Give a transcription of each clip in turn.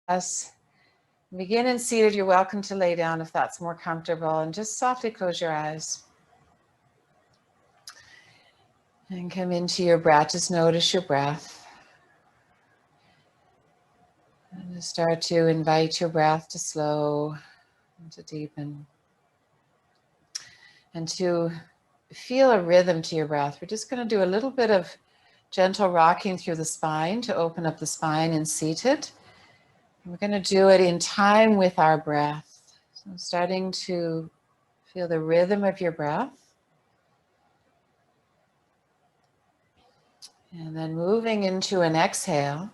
Yes. Begin and seated. You're welcome to lay down if that's more comfortable, and just softly close your eyes. And come into your breath. Just notice your breath. And just start to invite your breath to slow and to deepen. And to feel a rhythm to your breath. We're just going to do a little bit of gentle rocking through the spine to open up the spine and seated. We're going to do it in time with our breath. So starting to feel the rhythm of your breath. And then moving into an exhale.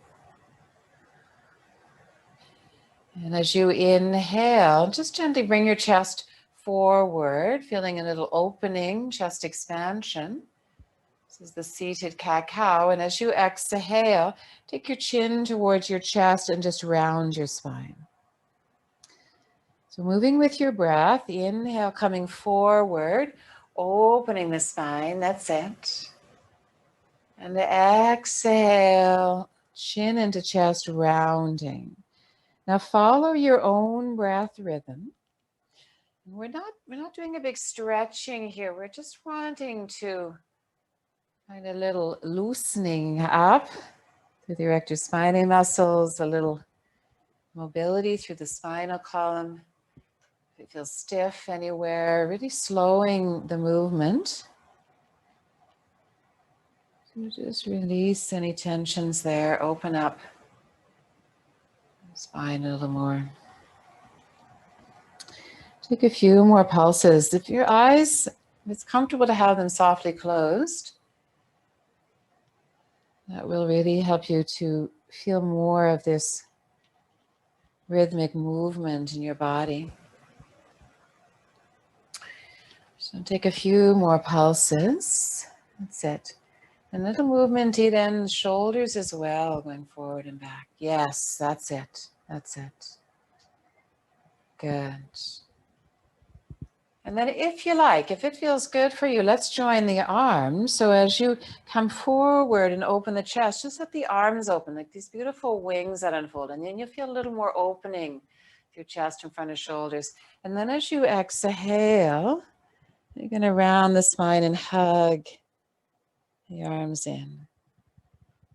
And as you inhale, just gently bring your chest forward, feeling a little opening, chest expansion. This is the seated cat-cow. And as you exhale, take your chin towards your chest and just round your spine. So moving with your breath, inhale, coming forward, opening the spine, that's it. And exhale, chin into chest, rounding. Now follow your own breath rhythm. We're not doing a big stretching here. We're just wanting to find a little loosening up through the erector spinae muscles, a little mobility through the spinal column. If it feels stiff anywhere, really slowing the movement. So just release any tensions there, open up the spine a little more. Take a few more pulses. If your eyes, if it's comfortable to have them softly closed, that will really help you to feel more of this rhythmic movement in your body. So take a few more pulses. That's it. A little movement in the shoulders as well, going forward and back. Yes, that's it. That's it. Good. And then if you like, if it feels good for you, let's join the arms. So as you come forward and open the chest, just let the arms open, like these beautiful wings that unfold. And then you'll feel a little more opening through chest in front of shoulders. And then as you exhale, you're going to round the spine and hug the arms in.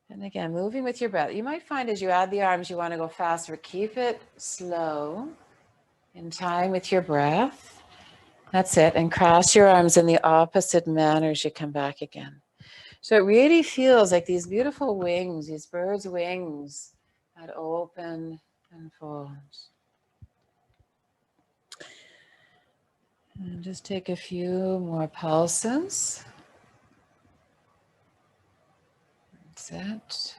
And again, moving with your breath. You might find as you add the arms, you want to go faster. Keep it slow, in time with your breath. That's it. And cross your arms in the opposite manner as you come back again. So it really feels like these beautiful wings, these birds' wings that open and fold. And just take a few more pulses. That's it.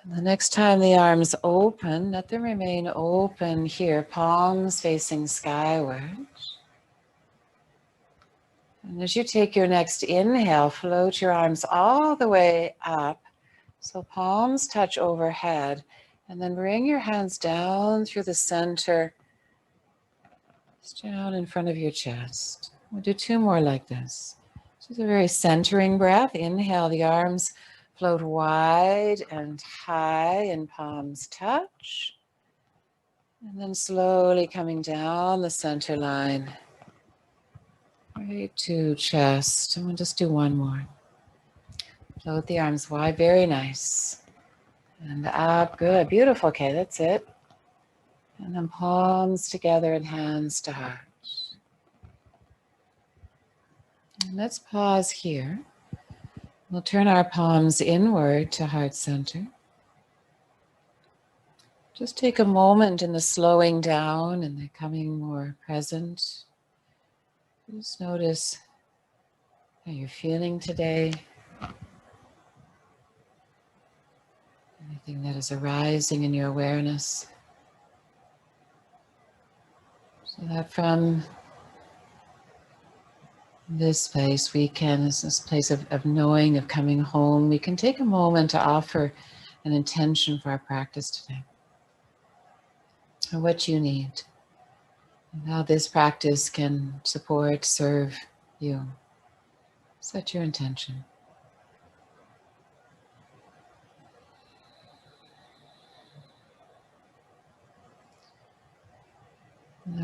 And the next time the arms open, let them remain open here, palms facing skyward. And as you take your next inhale, float your arms all the way up. So palms touch overhead. And then bring your hands down through the center, just down in front of your chest. We'll do two more like this. This is a very centering breath. Inhale, the arms float wide and high and palms touch. And then slowly coming down the center line, right to chest. And we'll just do one more. Float the arms wide, very nice. And up, good, beautiful, okay, that's it. And then palms together and hands to heart. And let's pause here. We'll turn our palms inward to heart center. Just take a moment in the slowing down and the coming more present. Just notice how you're feeling today. Anything that is arising in your awareness. So that from this place we can, this place of knowing, of coming home, we can take a moment to offer an intention for our practice today. Or what you need. And how this practice can support, serve you. Set your intention.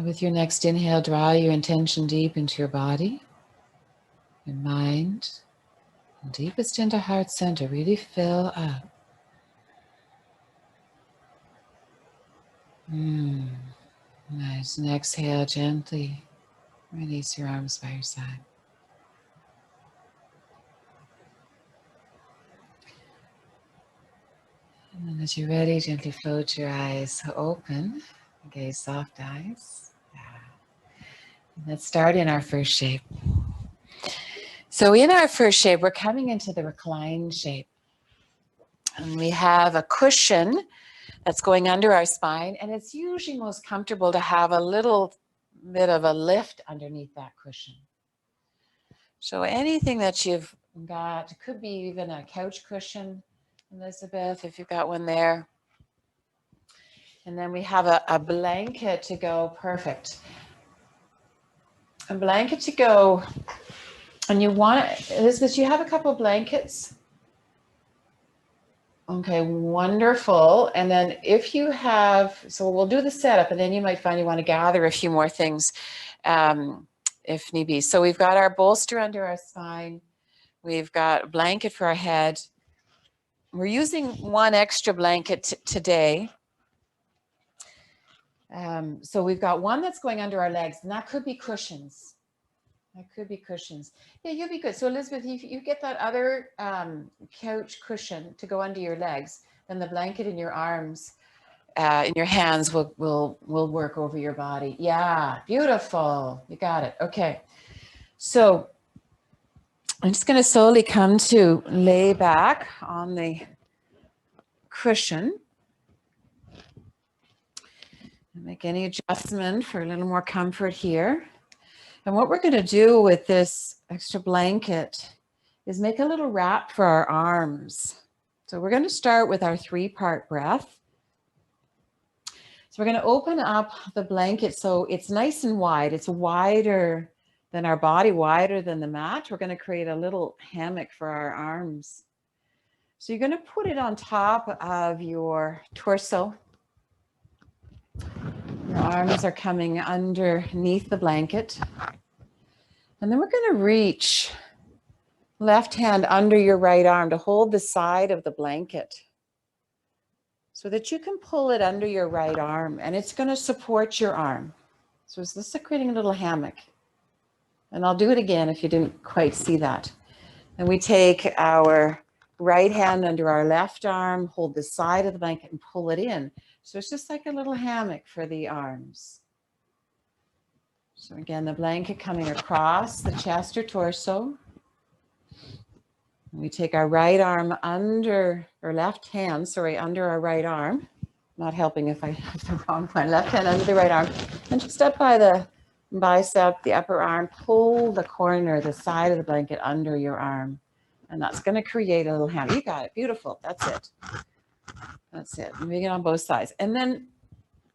With your next inhale, draw your intention deep into your body, your mind, and deepest into heart center. Really fill up. Nice. And exhale, gently release your arms by your side. And then as you're ready, gently float your eyes open. Gaze soft eyes. Let's start in our first shape. So in our first shape, we're coming into the reclined shape. And we have a cushion that's going under our spine. And it's usually most comfortable to have a little bit of a lift underneath that cushion. So anything that you've got, it could be even a couch cushion, Elizabeth, if you've got one there. And then we have a blanket to go, perfect. A blanket to go, and you want, Elizabeth, you have a couple of blankets? Okay, wonderful. And then if you have, so we'll do the setup, and then you might find you want to gather a few more things if need be. So we've got our bolster under our spine. We've got a blanket for our head. We're using one extra blanket today. So we've got one that's going under our legs, and that could be cushions. That could be cushions. Yeah, you'll be good. So Elizabeth, if you get that other couch cushion to go under your legs, then the blanket in your arms, in your hands will work over your body. Yeah, beautiful. You got it. Okay. So I'm just going to slowly come to lay back on the cushion. Make any adjustment for a little more comfort here. And what we're going to do with this extra blanket is make a little wrap for our arms. So we're going to start with our 3-part breath. So we're going to open up the blanket so it's nice and wide. It's wider than our body, wider than the mat. We're going to create a little hammock for our arms. So you're going to put it on top of your torso. Your arms are coming underneath the blanket. And then we're going to reach left hand under your right arm to hold the side of the blanket so that you can pull it under your right arm, and it's going to support your arm. So it's just creating a little hammock. And I'll do it again if you didn't quite see that. And we take our right hand under our left arm, hold the side of the blanket and pull it in. So it's just like a little hammock for the arms. So again, the blanket coming across the chest or torso. We take our right arm under, or left hand, sorry, under our right arm. Not helping if I have the wrong one. Left hand under the right arm. And just up by the bicep, the upper arm, pull the corner, the side of the blanket under your arm. And that's going to create a little hammock. You got it. Beautiful. That's it. That's it. Moving it on both sides. And then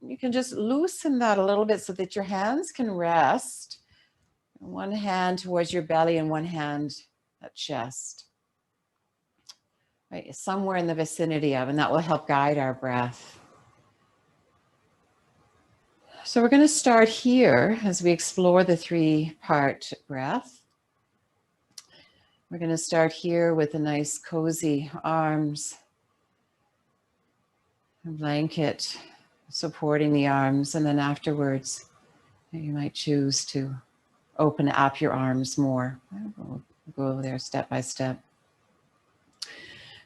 you can just loosen that a little bit so that your hands can rest. One hand towards your belly and one hand at chest. Right, somewhere in the vicinity of, and that will help guide our breath. So we're going to start here as we explore the 3-part breath. We're going to start here with a nice cozy arms, a blanket supporting the arms, and then afterwards you might choose to open up your arms more. We'll go there step by step.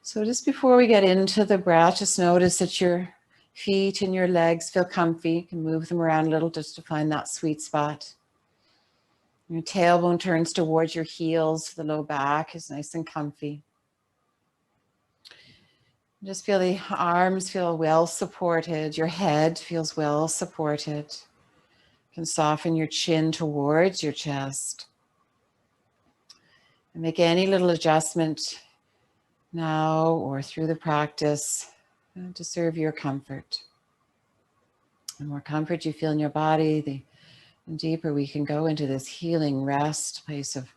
So just before we get into the breath, just notice that your feet and your legs feel comfy. You can move them around a little just to find that sweet spot. Your tailbone turns towards your heels. The low back is nice and comfy. Just feel the arms feel well supported. Your head feels well supported. You can soften your chin towards your chest. And make any little adjustment now or through the practice to serve your comfort. The more comfort you feel in your body, the deeper we can go into this healing rest place of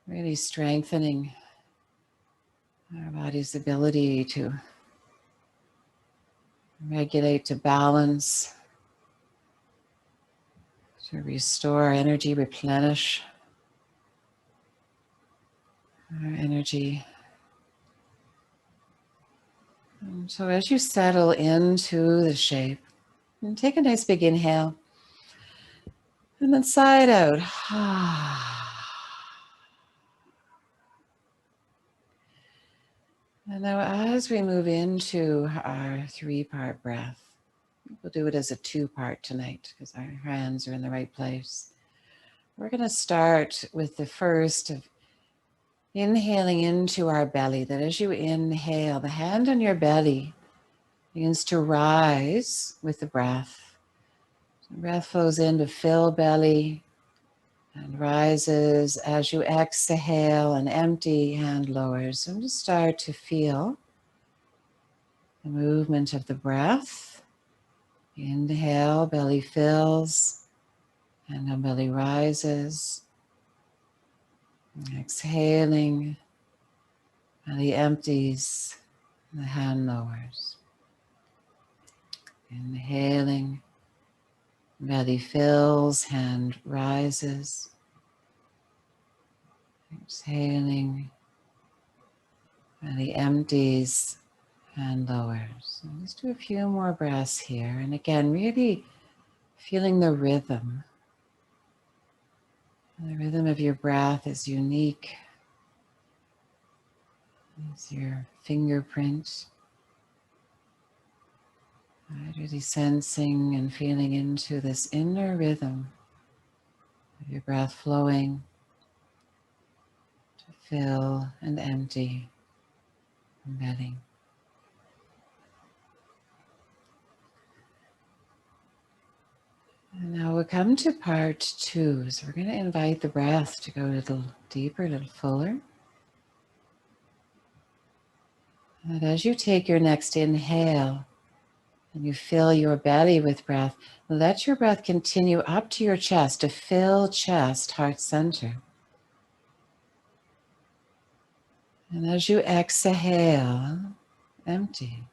really strengthening our body's ability to regulate, to balance, to restore our energy, replenish our energy. And so as you settle into the shape, and take a nice big inhale, and then sigh it out. And now as we move into our 3-part breath, we'll do it as a 2-part tonight because our hands are in the right place. We're going to start with the first of inhaling into our belly, that as you inhale, the hand on your belly begins to rise with the breath. The breath flows in to fill belly and rises. As you exhale, an empty hand lowers. And just start to feel the movement of the breath. Inhale, belly fills, and the belly rises. Exhaling, belly empties, and the hand lowers. Inhaling, belly fills, hand rises. Exhaling, belly empties, hand lowers. And let's do a few more breaths here. And again, really feeling the rhythm. The rhythm of your breath is unique. It's your fingerprint. Really sensing and feeling into this inner rhythm of your breath flowing to fill and empty and belly. And now we'll come to part 2. So we're going to invite the breath to go a little deeper, a little fuller. And as you take your next inhale and you fill your belly with breath, let your breath continue up to your chest to fill chest, heart center. And as you exhale, empty.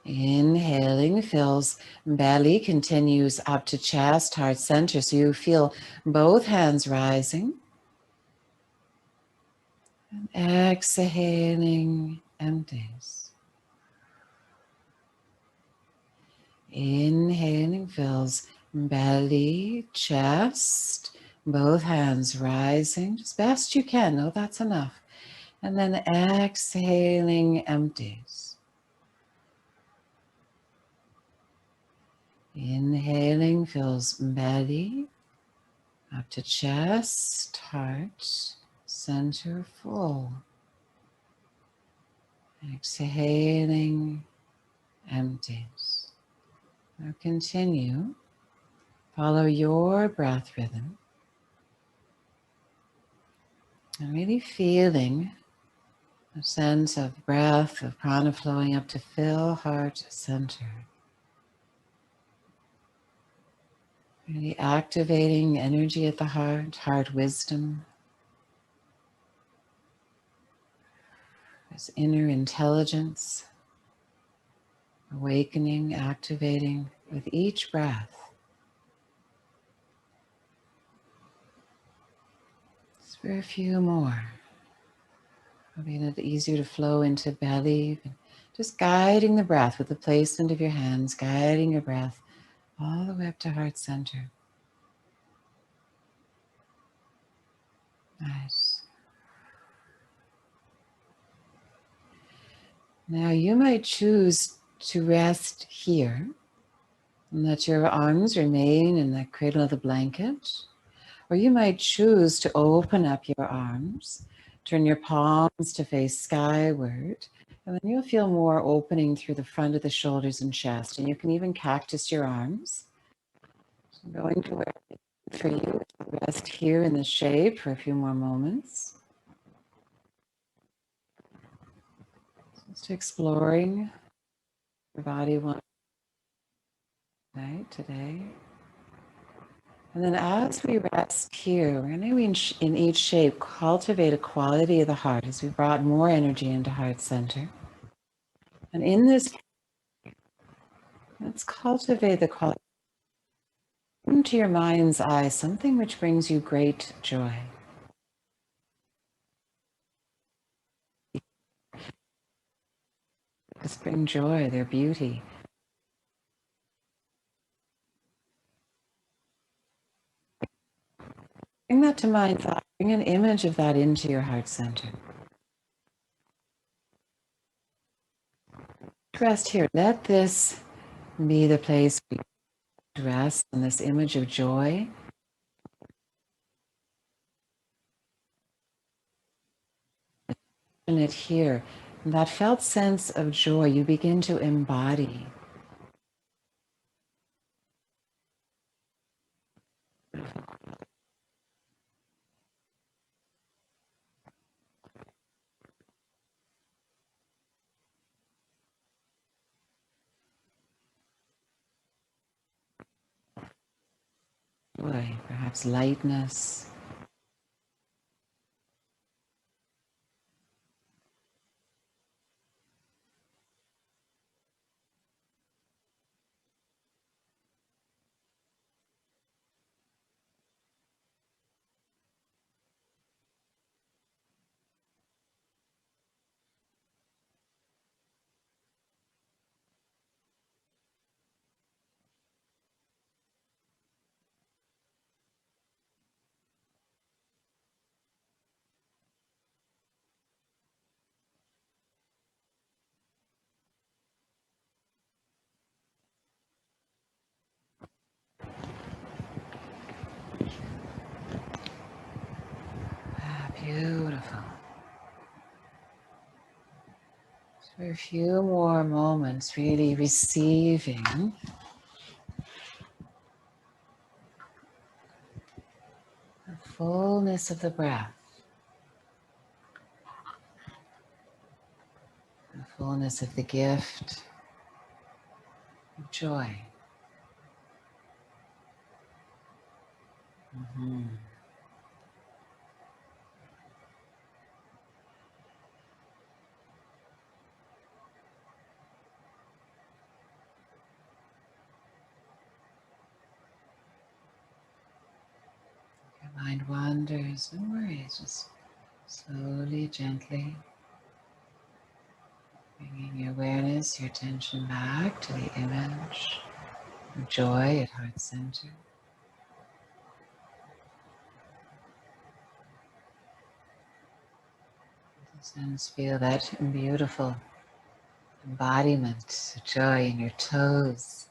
Inhaling fills belly, continues up to chest, heart center. So you feel both hands rising. And exhaling, empties. Inhaling fills belly, chest, both hands rising, just best you can. No, that's enough. And then exhaling, empties. Inhaling fills belly, up to chest, heart, center full. Exhaling, empties. Now continue. Follow your breath rhythm. And really feeling a sense of breath, of prana flowing up to fill heart center. Really activating energy at the heart, heart wisdom. This inner intelligence, awakening, activating with each breath. Just for a few more. Making it easier to flow into belly. Just guiding the breath with the placement of your hands, guiding your breath all the way up to heart center. Nice. Now you might choose to rest here and let your arms remain in the cradle of the blanket. Or you might choose to open up your arms, turn your palms to face skyward, and then you'll feel more opening through the front of the shoulders and chest. And you can even cactus your arms. So I'm going to where for you to rest here in the shape for a few more moments. Just exploring your body one night today. And then as we rest here, we're going to, in each shape, cultivate a quality of the heart as we brought more energy into heart center. And in this, let's cultivate the quality into your mind's eye something which brings you great joy. Just bring joy, their beauty. Bring that to mind's eye. Bring an image of that into your heart center. Rest here. Let this be the place we rest on this image of joy. And it here. And that felt sense of joy you begin to embody. Joy, perhaps lightness. Ah, beautiful. For a few more moments, really receiving the fullness of the breath, the fullness of the gift of joy. Mm-hmm. Your mind wanders, no worries, just slowly, gently bringing your awareness, your attention back to the image of joy at heart center. Just feel that beautiful embodiment of joy in your toes,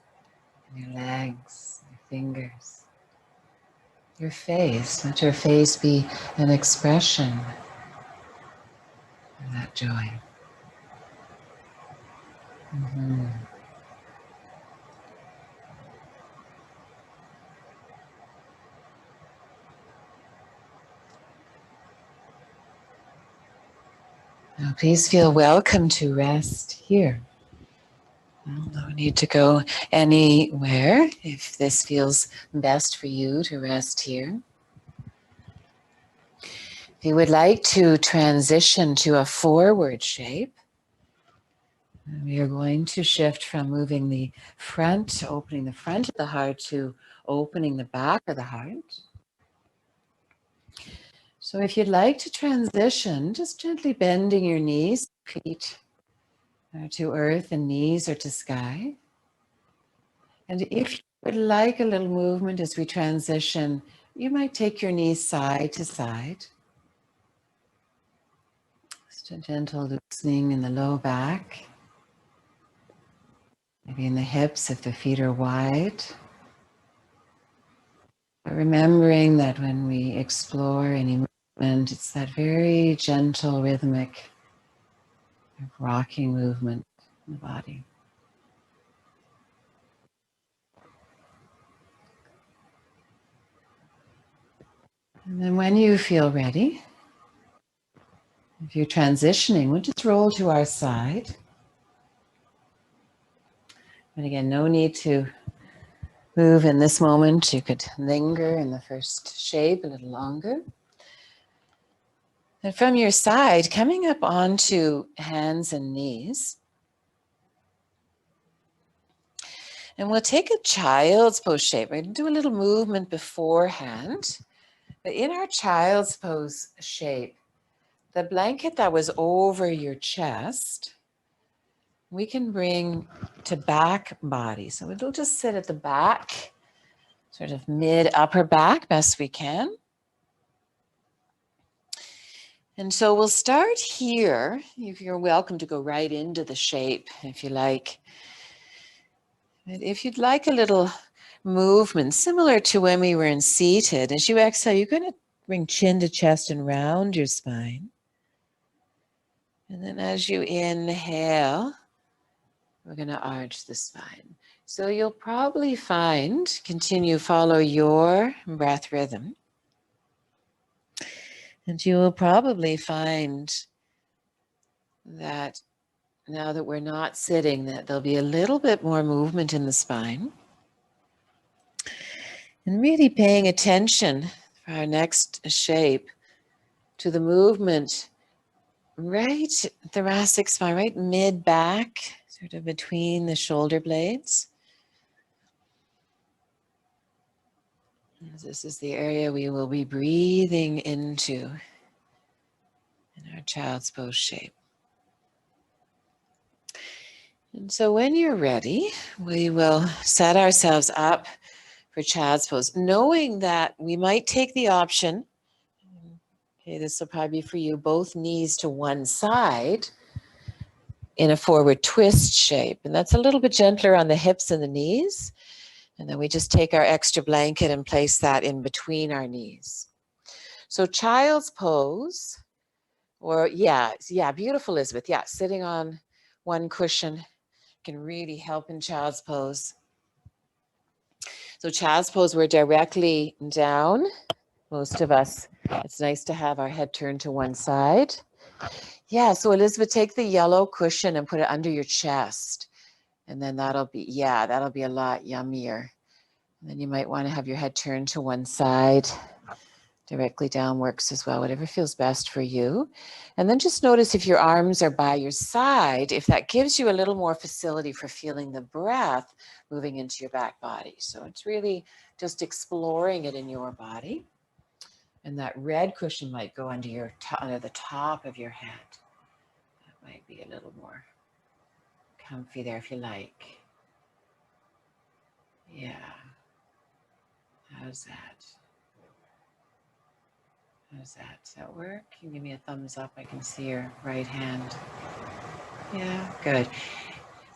in your legs, your fingers, your face. Let your face be an expression of that joy. Mm-hmm. Now please feel welcome to rest here. No need to go anywhere if this feels best for you to rest here. If you would like to transition to a forward shape, we are going to shift from moving the front, opening the front of the heart, to opening the back of the heart. So if you'd like to transition, just gently bending your knees, feet are to earth and knees are to sky. And if you would like a little movement as we transition, you might take your knees side to side. Just a gentle loosening in the low back, maybe in the hips if the feet are wide. But remembering that when we explore any movement, it's that very gentle, rhythmic, rocking movement in the body. And then when you feel ready, if you're transitioning, we'll just roll to our side. And again, no need to move in this moment. You could linger in the first shape a little longer. And from your side, coming up onto hands and knees. And we'll take a child's pose shape. We're going to do a little movement beforehand. But in our child's pose shape, the blanket that was over your chest, we can bring to back body. So it'll just sit at the back, sort of mid upper back, best we can. And so we'll start here. You're welcome to go right into the shape if you like. But if you'd like a little movement similar to when we were in seated, as you exhale, you're going to bring chin to chest and round your spine. And then as you inhale, we're going to arch the spine. So you'll probably follow your breath rhythm. And you will probably find that now that we're not sitting, that there'll be a little bit more movement in the spine. And really paying attention for our next shape to the movement right thoracic spine, right mid-back, sort of between the shoulder blades. This is the area we will be breathing into in our child's pose shape. And so when you're ready, we will set ourselves up for child's pose, knowing that we might take the option, okay, this will probably be for you, both knees to one side in a forward twist shape. And that's a little bit gentler on the hips and the knees. And then we just take our extra blanket and place that in between our knees. So child's pose, or beautiful, Elizabeth. Yeah, sitting on one cushion can really help in child's pose. So child's pose, we're directly down. Most of us, it's nice to have our head turned to one side. Yeah, so Elizabeth, take the yellow cushion and put it under your chest. And then that'll be a lot yummier. And then you might want to have your head turned to one side. Directly down works as well, whatever feels best for you. And then just notice if your arms are by your side, if that gives you a little more facility for feeling the breath moving into your back body. So it's really just exploring it in your body. And that red cushion might go under the top of your head. That might be a little more comfy there if you like. Yeah. How's that? How's that? Does that work? Can you give me a thumbs up? I can see your right hand. Yeah, good.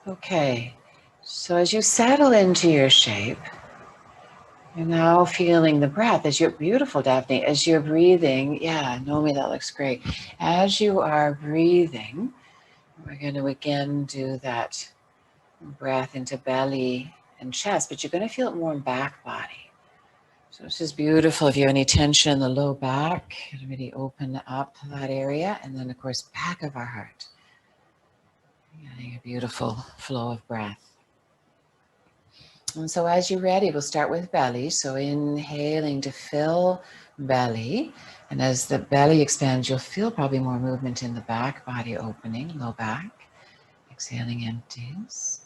Okay. So as you settle into your shape, you're now feeling the breath as you're beautiful, Daphne, as you're breathing. Yeah, Nomi, that looks great. As you are breathing, we're going to again do that breath into belly and chest, but you're going to feel it more in back body. So this is beautiful. If you have any tension in the low back, really open up that area. And then, of course, back of our heart. Getting a beautiful flow of breath. And so as you're ready, we'll start with belly. So inhaling to fill belly. And as the belly expands, you'll feel probably more movement in the back body opening, low back. Exhaling, empties.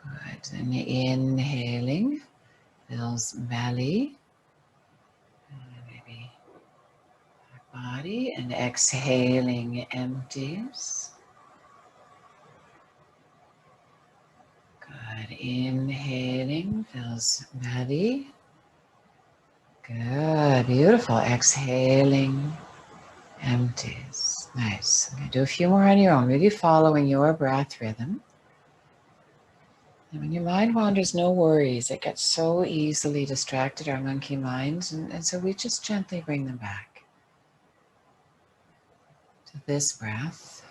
Good. And inhaling fills belly. Maybe body. And exhaling, empties. Good. Inhaling fills belly. Good. Beautiful. Exhaling, empties. Nice. I'm going to do a few more on your own, really following your breath rhythm. And when your mind wanders, no worries. It gets so easily distracted, our monkey minds. And so we just gently bring them back to this breath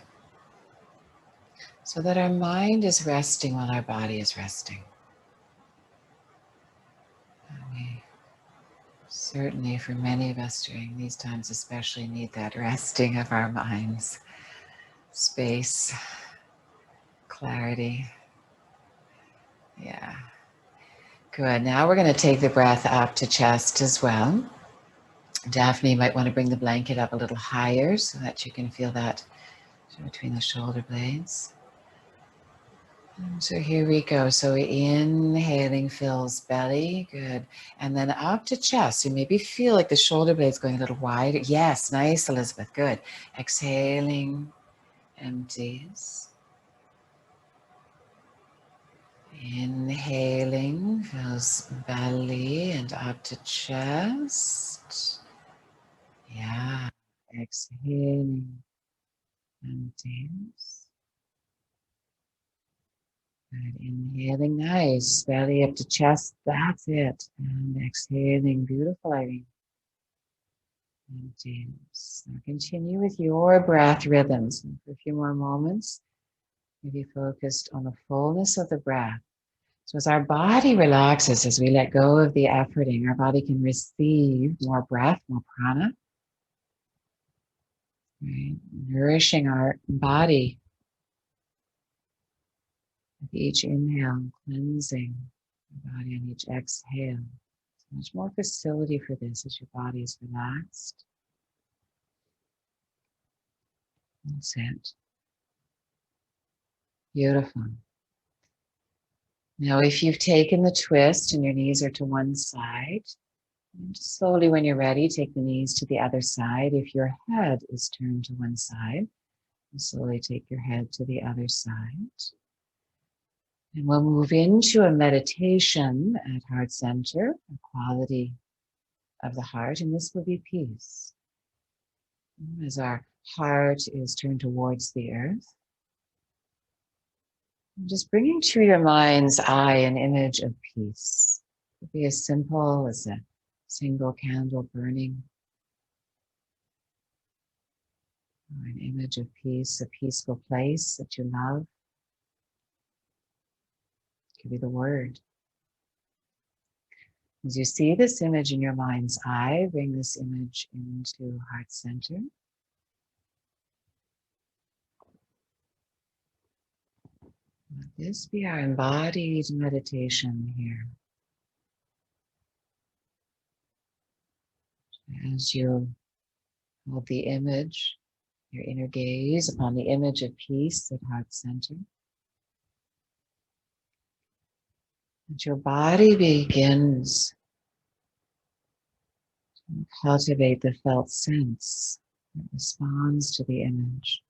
so that our mind is resting while our body is resting. And we certainly, for many of us during these times especially, need that resting of our minds. Space, clarity. Yeah. Good. Now we're going to take the breath up to chest as well. Daphne, you might want to bring the blanket up a little higher so that you can feel that between the shoulder blades. So here we go. So inhaling fills belly. Good. And then up to chest. You maybe feel like the shoulder blades going a little wider. Yes, nice, Elizabeth. Good. Exhaling, empties. Inhaling fills belly and up to chest. Yeah. Exhaling, empties. Good. Inhaling, nice. Belly up to chest. That's it. And exhaling, beautiful, Irene. Empties. Now continue with your breath rhythms. And for a few more moments, maybe focused on the fullness of the breath. So as our body relaxes, as we let go of the efforting, our body can receive more breath, more prana, right? Nourishing our body with each inhale, cleansing the body on each exhale. So much more facility for this as your body is relaxed. That's it. Beautiful. Now, if you've taken the twist and your knees are to one side, just slowly when you're ready, take the knees to the other side. If your head is turned to one side, slowly take your head to the other side. And we'll move into a meditation at heart center, a quality of the heart, and this will be peace. As our heart is turned towards the earth, just bringing to your mind's eye an image of peace. It could be as simple as a single candle burning, or an image of peace, a peaceful place that you love. It could be the word. As you see this image in your mind's eye, bring this image into heart center. Let this be our embodied meditation here. As you hold the image, your inner gaze upon the image of peace at heart center, and your body begins to cultivate the felt sense that responds to the image.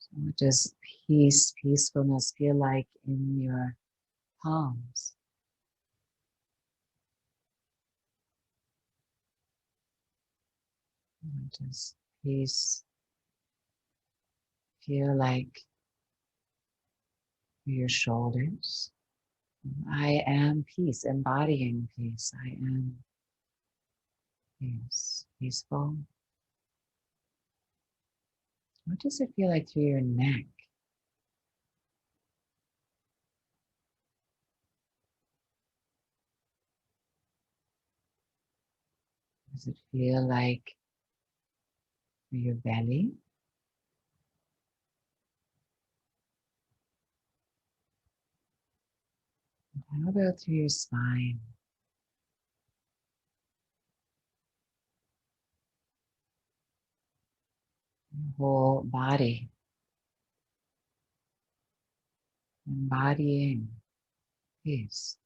So what does peace, peacefulness feel like in your palms? What does peace feel like for your shoulders? I am peace, embodying peace. I am peace, peaceful. What does it feel like through your neck? Does it feel like through your belly? How about through your spine? Your whole body, embodying peace.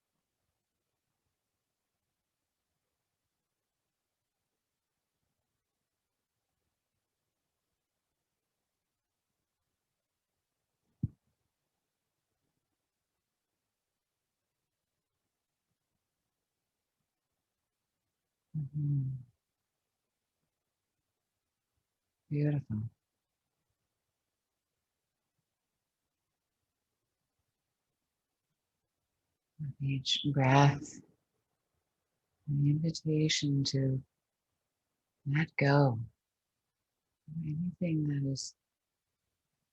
Mhm. Beautiful. With each breath, an invitation to let go of anything that is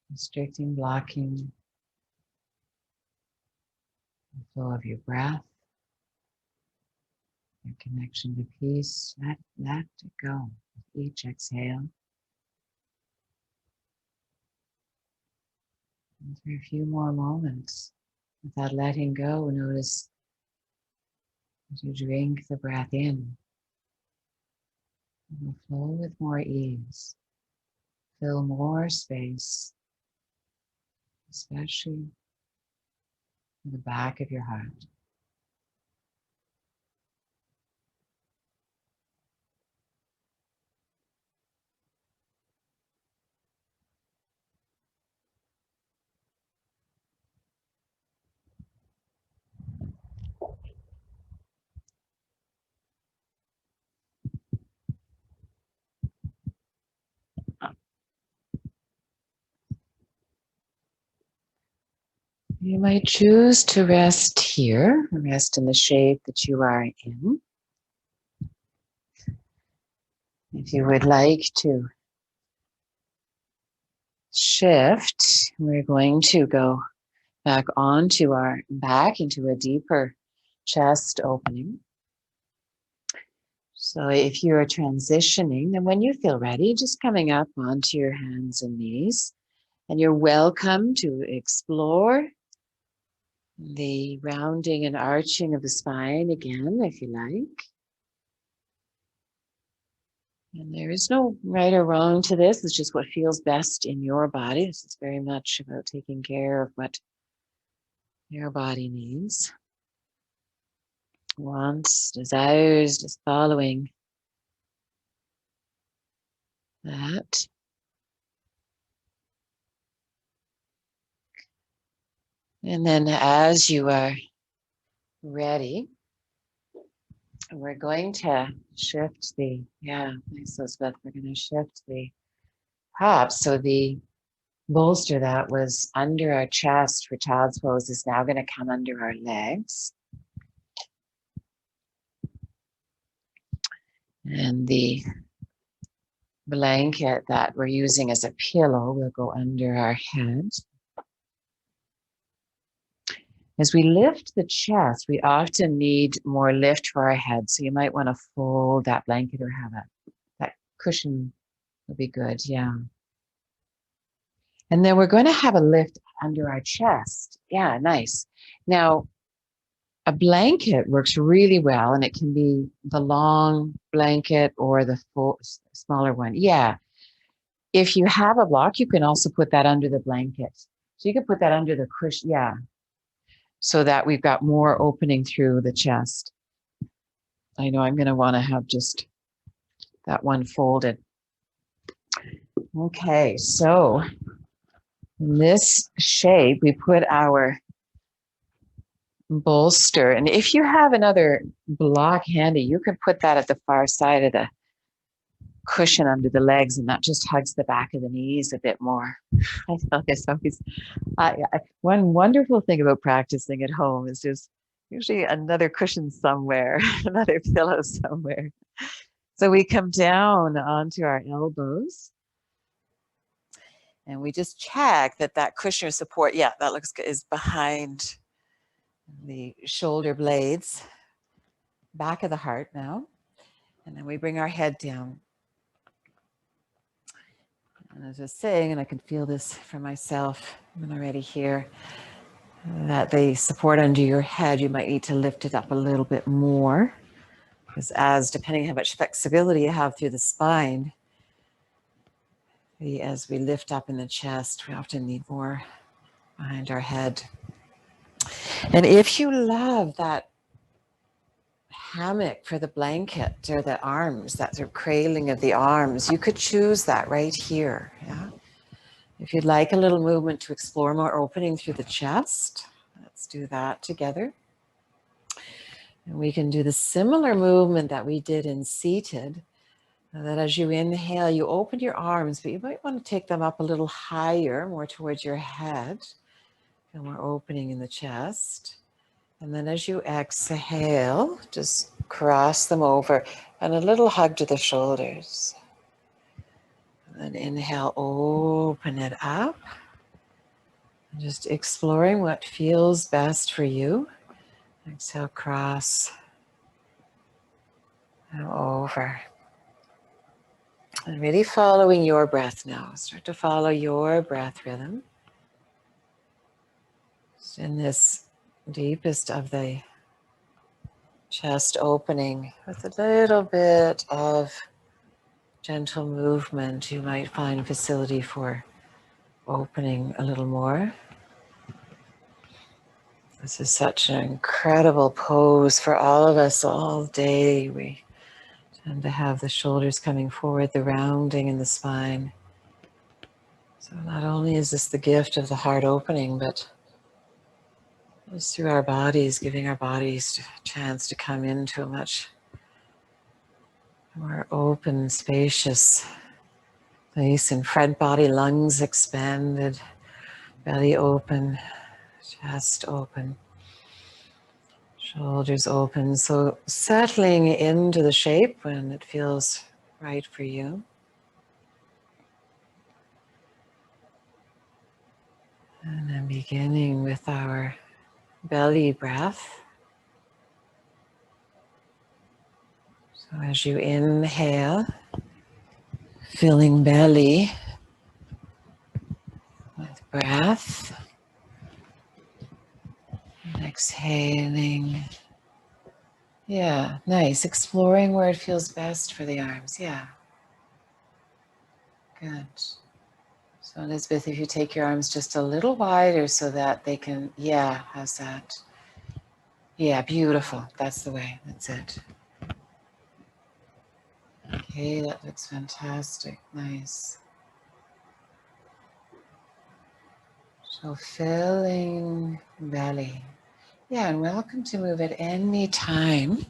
restricting, blocking the flow of your breath, your connection to peace. Let it go with each exhale. And for a few more moments, without letting go, notice as you drink the breath in, it will flow with more ease, fill more space, especially in the back of your heart. You might choose to rest here, rest in the shape that you are in. If you would like to shift, we're going to go back onto our back into a deeper chest opening. So if you're transitioning, then when you feel ready, just coming up onto your hands and knees, and you're welcome to explore the rounding and arching of the spine again, if you like. And there is no right or wrong to this. It's just what feels best in your body. This is very much about taking care of what your body needs, wants, desires, just following that. And then as you are ready, we're going to shift thanks Elizabeth, we're going to shift the props. So the bolster that was under our chest for child's pose is now going to come under our legs. And the blanket that we're using as a pillow will go under our head. As we lift the chest, we often need more lift for our head. So you might want to fold that blanket or have that cushion will be good. Yeah. And then we're going to have a lift under our chest. Yeah, nice. Now, a blanket works really well, and it can be the long blanket or the smaller one. Yeah. If you have a block, you can also put that under the blanket. So you can put that under the cushion. Yeah. So that we've got more opening through the chest. I know I'm going to want to have just that one folded. Okay, so in this shape, we put our bolster. And if you have another block handy, you can put that at the far side of the cushion under the legs, and that just hugs the back of the knees a bit more. I know there's always one wonderful thing about practicing at home is there's usually another cushion somewhere, another pillow somewhere. So we come down onto our elbows, and we just check that that cushion support, yeah, that looks good, is behind the shoulder blades, back of the heart now. And then we bring our head down. And as I was saying, and I can feel this for myself when I'm already here, that the support under your head, you might need to lift it up a little bit more. Because depending on how much flexibility you have through the spine, as we lift up in the chest, we often need more behind our head. And if you love that hammock for the blanket or the arms, that sort of cradling of the arms, you could choose that right here. Yeah. If you'd like a little movement to explore more opening through the chest, let's do that together. And we can do the similar movement that we did in seated, that as you inhale, you open your arms, but you might want to take them up a little higher, more towards your head. Feel more opening in the chest. And then as you exhale, just cross them over and a little hug to the shoulders. And then inhale, open it up. And just exploring what feels best for you. Exhale, cross and over. And really following your breath now. Start to follow your breath rhythm. Just in this deepest of the chest opening with a little bit of gentle movement, you might find facility for opening a little more. This is such an incredible pose for all of us all day. We tend to have the shoulders coming forward, the rounding in the spine. So not only is this the gift of the heart opening, but it's through our bodies, giving our bodies a chance to come into a much more open, spacious place, and front body, lungs expanded, belly open, chest open, shoulders open. So settling into the shape when it feels right for you. And then beginning with our belly breath. So as you inhale, filling belly with breath. And exhaling. Yeah, nice. Exploring where it feels best for the arms. Yeah, good. So Elizabeth, if you take your arms just a little wider so that they can, yeah, how's that? Yeah, beautiful. That's the way. That's it. Okay, that looks fantastic. Nice. So filling belly. Yeah, and welcome to move at any time.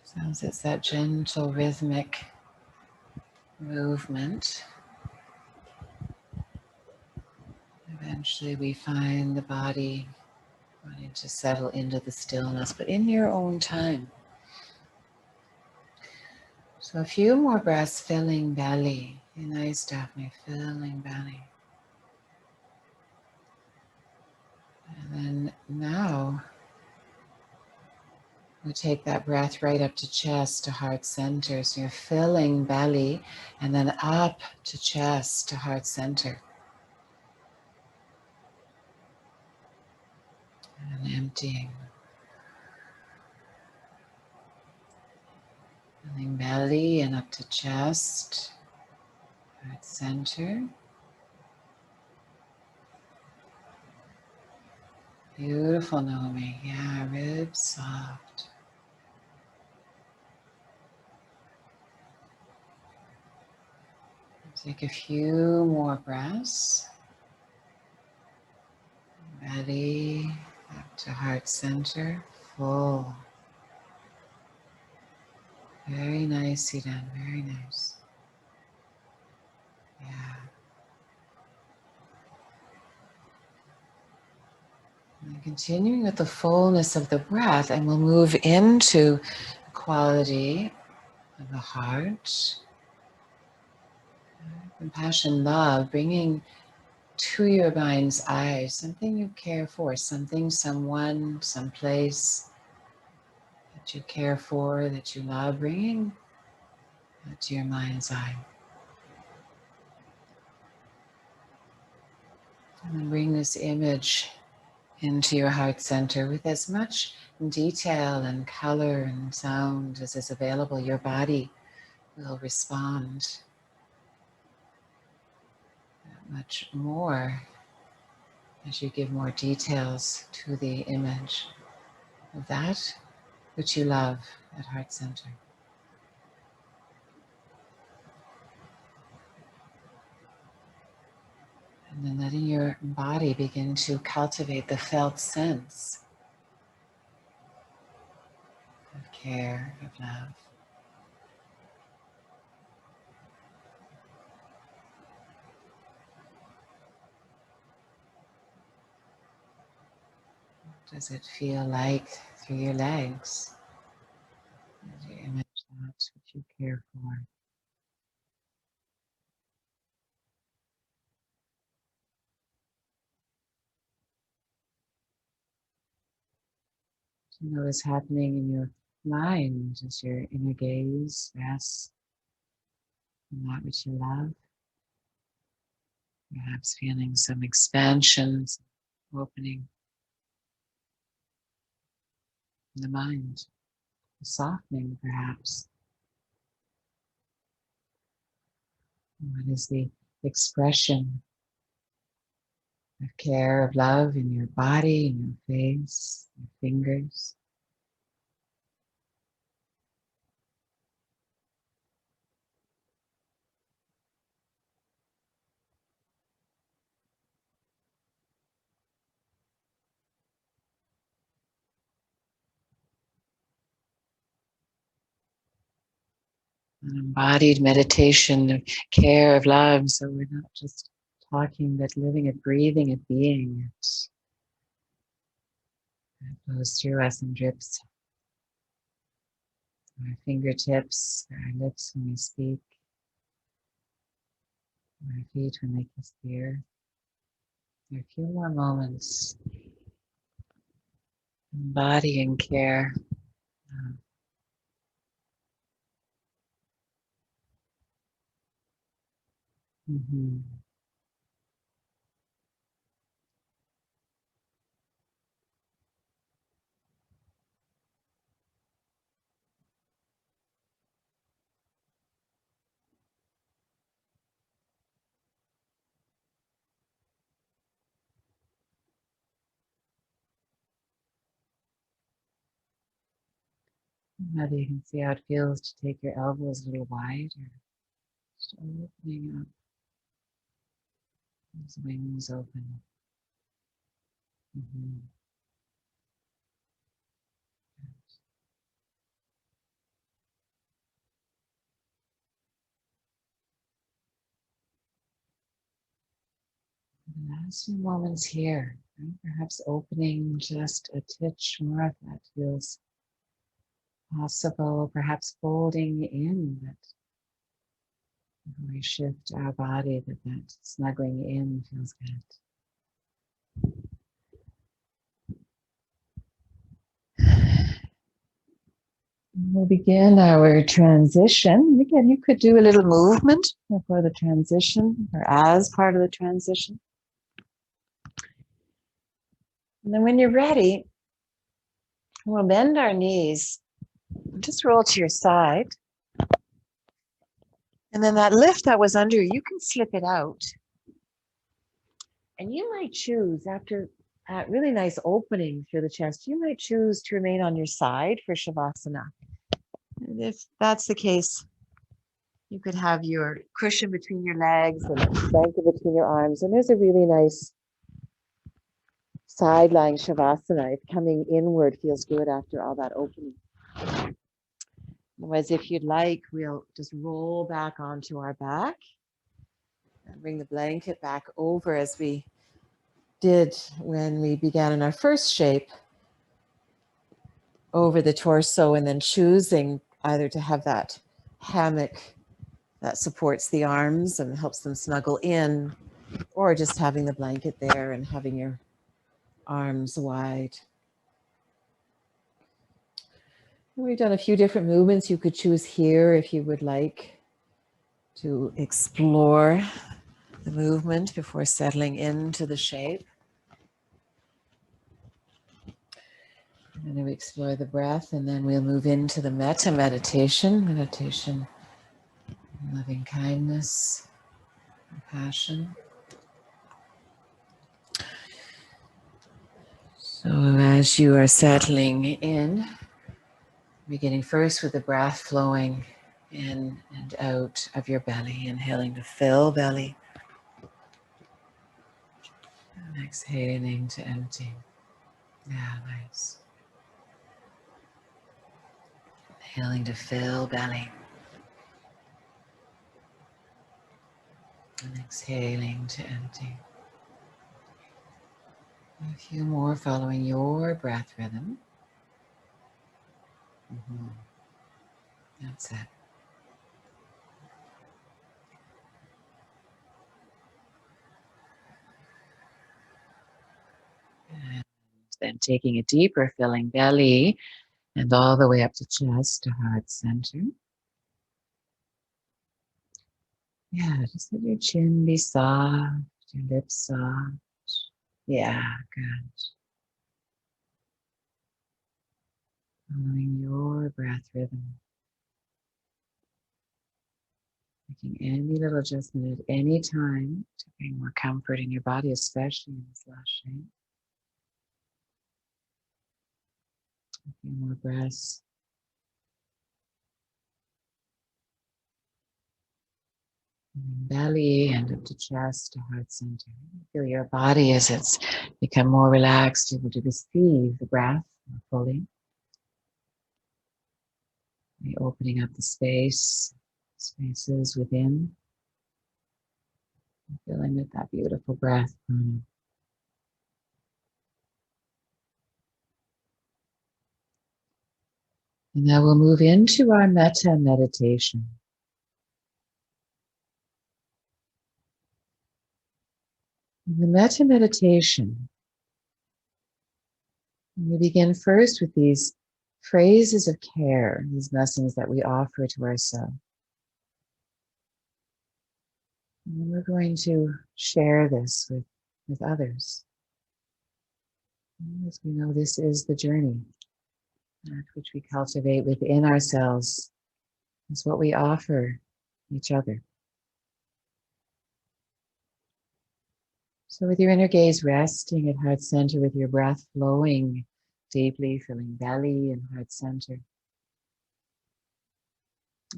Sounds it's that gentle rhythmic movement. Eventually we find the body wanting to settle into the stillness, but in your own time. So a few more breaths, filling belly. Nice, Daphne, filling belly. And then now we take that breath right up to chest, to heart center. So you're filling belly and then up to chest, to heart center. And emptying. Filling belly and up to chest, heart center. Beautiful, Naomi. Yeah, ribs soft. Take a few more breaths. Belly up to heart center, full. Very nice, Sidan, very nice. Yeah. And continuing with the fullness of the breath, and we'll move into the quality of the heart. Compassion, love, bringing to your mind's eye something you care for, something, someone, someplace that you care for, that you love, bringing that to your mind's eye. And then bring this image into your heart center with as much detail and color and sound as is available. Your body will respond that much more as you give more details to the image of that which you love at heart center. And then letting your body begin to cultivate the felt sense of care, of love. What does it feel like through your legs? As you image that which you care for. To know what's happening in your mind as your inner gaze rests on that which you love. Perhaps feeling some expansion, some opening in the mind, a softening perhaps. What is the expression of care, of love in your body, in your face, your fingers. An embodied meditation of care, of love. So we're not just talking, but living it, breathing it, being it. It flows through us and drips our fingertips, our lips when we speak, our feet when they kiss the earth. A few more moments, embodying care. Mm-hmm. Whether you can see how it feels to take your elbows a little wide or just opening up those wings open. Mm-hmm. The last few moments here, right? Perhaps opening just a titch more if that feels possible, perhaps folding in that when we shift our body, that snuggling in feels good. We'll begin our transition. Again, you could do a little movement before the transition or as part of the transition. And then when you're ready, we'll bend our knees. Just roll to your side. And then that lift that was under you can slip it out. And you might choose, after that really nice opening through the chest, you might choose to remain on your side for Shavasana. And if that's the case, you could have your cushion between your legs and blanket between your arms. And there's a really nice side lying Shavasana. If coming inward feels good after all that opening. Otherwise, if you'd like, we'll just roll back onto our back and bring the blanket back over as we did when we began in our first shape, over the torso, and then choosing either to have that hammock that supports the arms and helps them snuggle in, or just having the blanket there and having your arms wide. We've done a few different movements. You could choose here if you would like to explore the movement before settling into the shape. And then we explore the breath, and then we'll move into the metta meditation, loving kindness, compassion. So as you are settling in, beginning first with the breath flowing in and out of your belly, inhaling to fill belly, and exhaling to empty. Yeah, nice. Inhaling to fill belly, and exhaling to empty. A few more following your breath rhythm. Mm-hmm. That's it. And then taking a deeper filling belly and all the way up to chest to heart center. Yeah, just let your chin be soft, your lips soft. Yeah, good. Following your breath rhythm. Making any little adjustment at any time to bring more comfort in your body, especially in this last shape. A few more breaths. Belly and up to chest to heart center. Feel your body as it's become more relaxed, able to receive the breath more fully. Opening up the spaces within. Filling with that beautiful breath. And now we'll move into our metta meditation. In the metta meditation, we begin first with these phrases of care, these blessings that we offer to ourselves. And then we're going to share this with others. As we know, this is the journey, that which we cultivate within ourselves is what we offer each other. So with your inner gaze resting at heart center, with your breath flowing deeply, filling belly and heart center.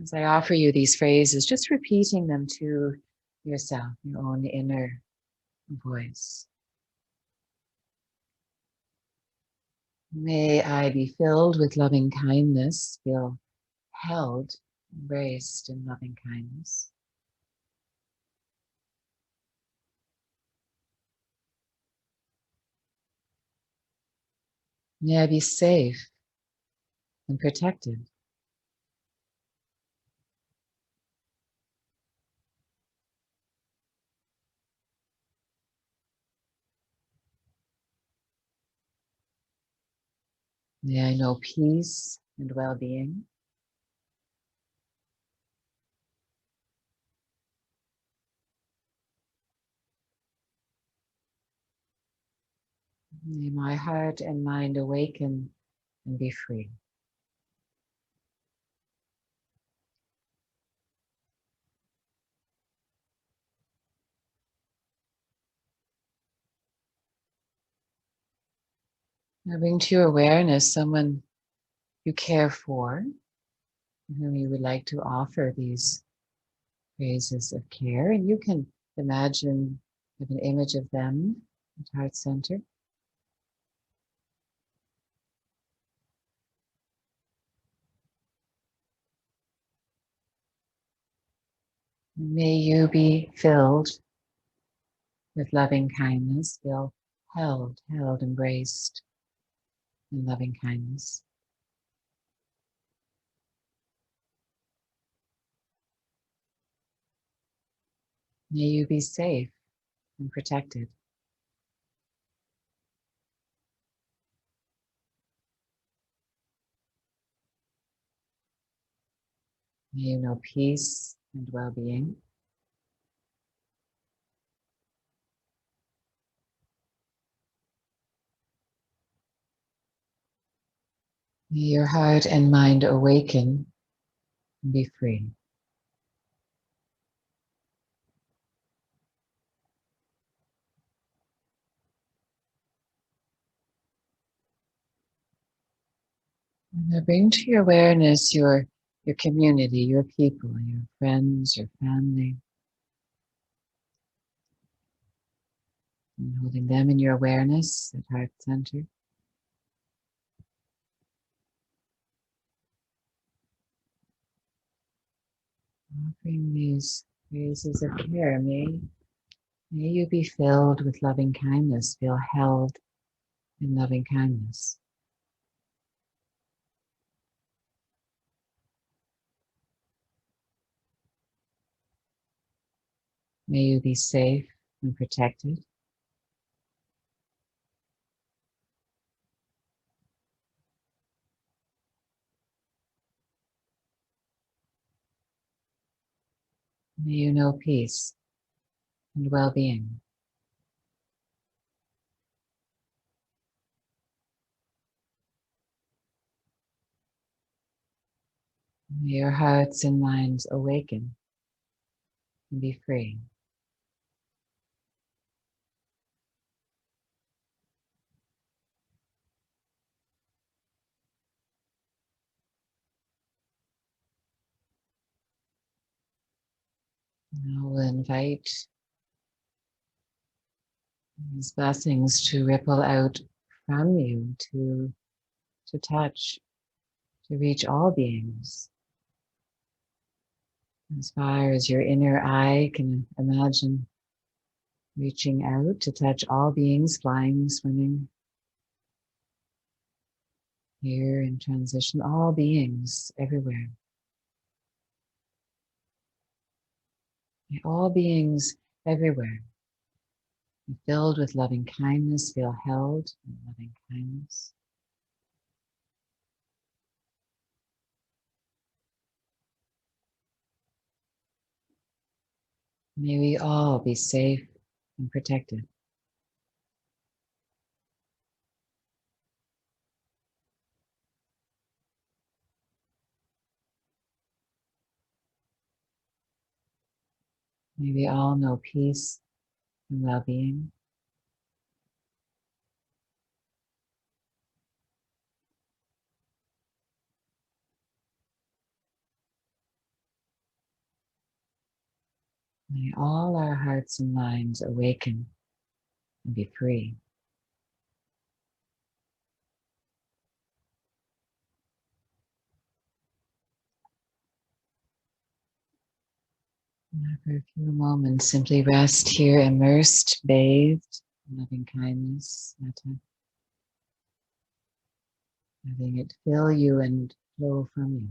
As I offer you these phrases, just repeating them to yourself, your own inner voice. May I be filled with loving kindness, feel held, embraced in loving kindness. May I be safe and protected. May I know peace and well-being. May my heart and mind awaken and be free. Now bring to your awareness someone you care for, whom you would like to offer these phrases of care. And you can imagine have an image of them at heart center. May you be filled with loving kindness, feel held, embraced in loving kindness. May you be safe and protected. May you know peace and well-being. May your heart and mind awaken and be free. And now bring to your awareness your community, your people, your friends, your family. And holding them in your awareness at heart center. Offering these phrases of care, may you be filled with loving kindness, feel held in loving kindness. May you be safe and protected. May you know peace and well-being. May your hearts and minds awaken and be free. Now we'll invite these blessings to ripple out from you to touch, to reach all beings. As far as your inner eye can imagine, reaching out to touch all beings, flying, swimming, here in transition, all beings everywhere. May all beings everywhere be filled with loving kindness, feel held in loving kindness. May we all be safe and protected. May we all know peace and well-being. May all our hearts and minds awaken and be free. Now for a few moments, simply rest here, immersed, bathed in loving kindness, metta, letting it fill you and flow from you.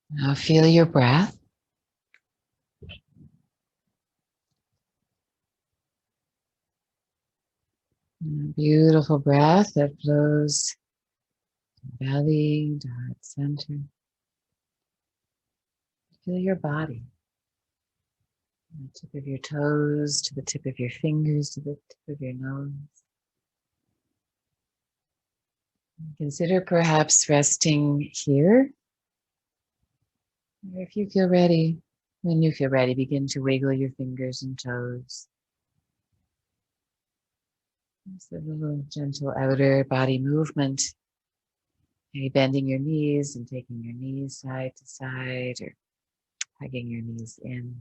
Now feel your breath. Beautiful breath that flows from belly to heart center. Feel your body. From the tip of your toes to the tip of your fingers to the tip of your nose. Consider perhaps resting here. Or if you feel ready, when you feel ready, begin to wiggle your fingers and toes. Just a little gentle outer body movement. Maybe bending your knees and taking your knees side to side or hugging your knees in.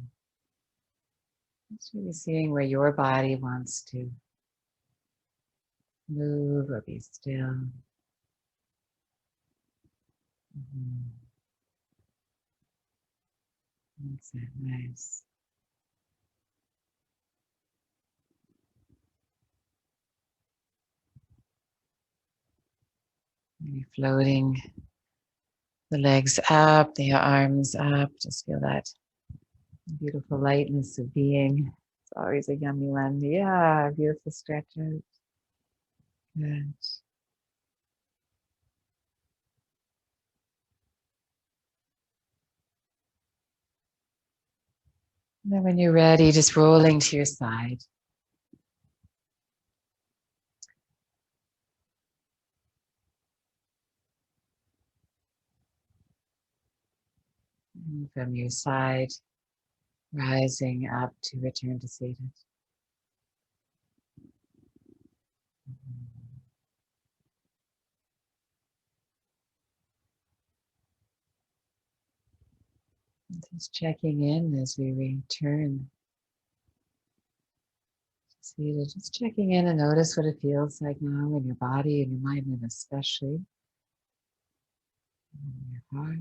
Just really seeing where your body wants to move or be still. That's it, nice. Maybe floating the legs up, the arms up. Just feel that beautiful lightness of being. It's always a yummy one. Yeah, beautiful stretch out. Good. And then when you're ready, just rolling to your side. And from your side, rising up to return to seated. Just checking in as we return to seated. Just checking in and notice what it feels like now in your body and your mind, and especially in your heart.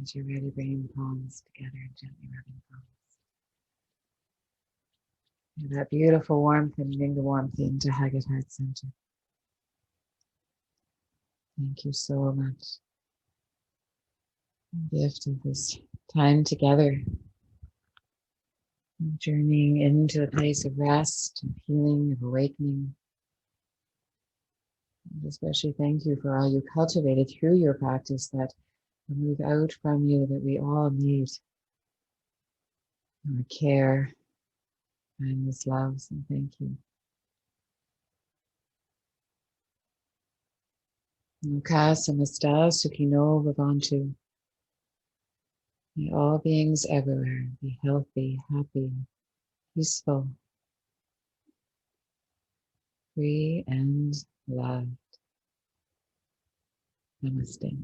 As you're ready, bringing the palms together and gently rubbing the palms. And that beautiful warmth, and bring the warmth into Hug at Heart Center. Thank you so much. The gift of this time together, journeying into a place of rest, of healing, of awakening. And especially thank you for all you cultivated through your practice that will move out from you, that we all need. Our care, kindness, love, and thank you. Mukasa Masta Sukino Bhavantu. May all beings everywhere be healthy, happy, peaceful, free, and loved. Namaste.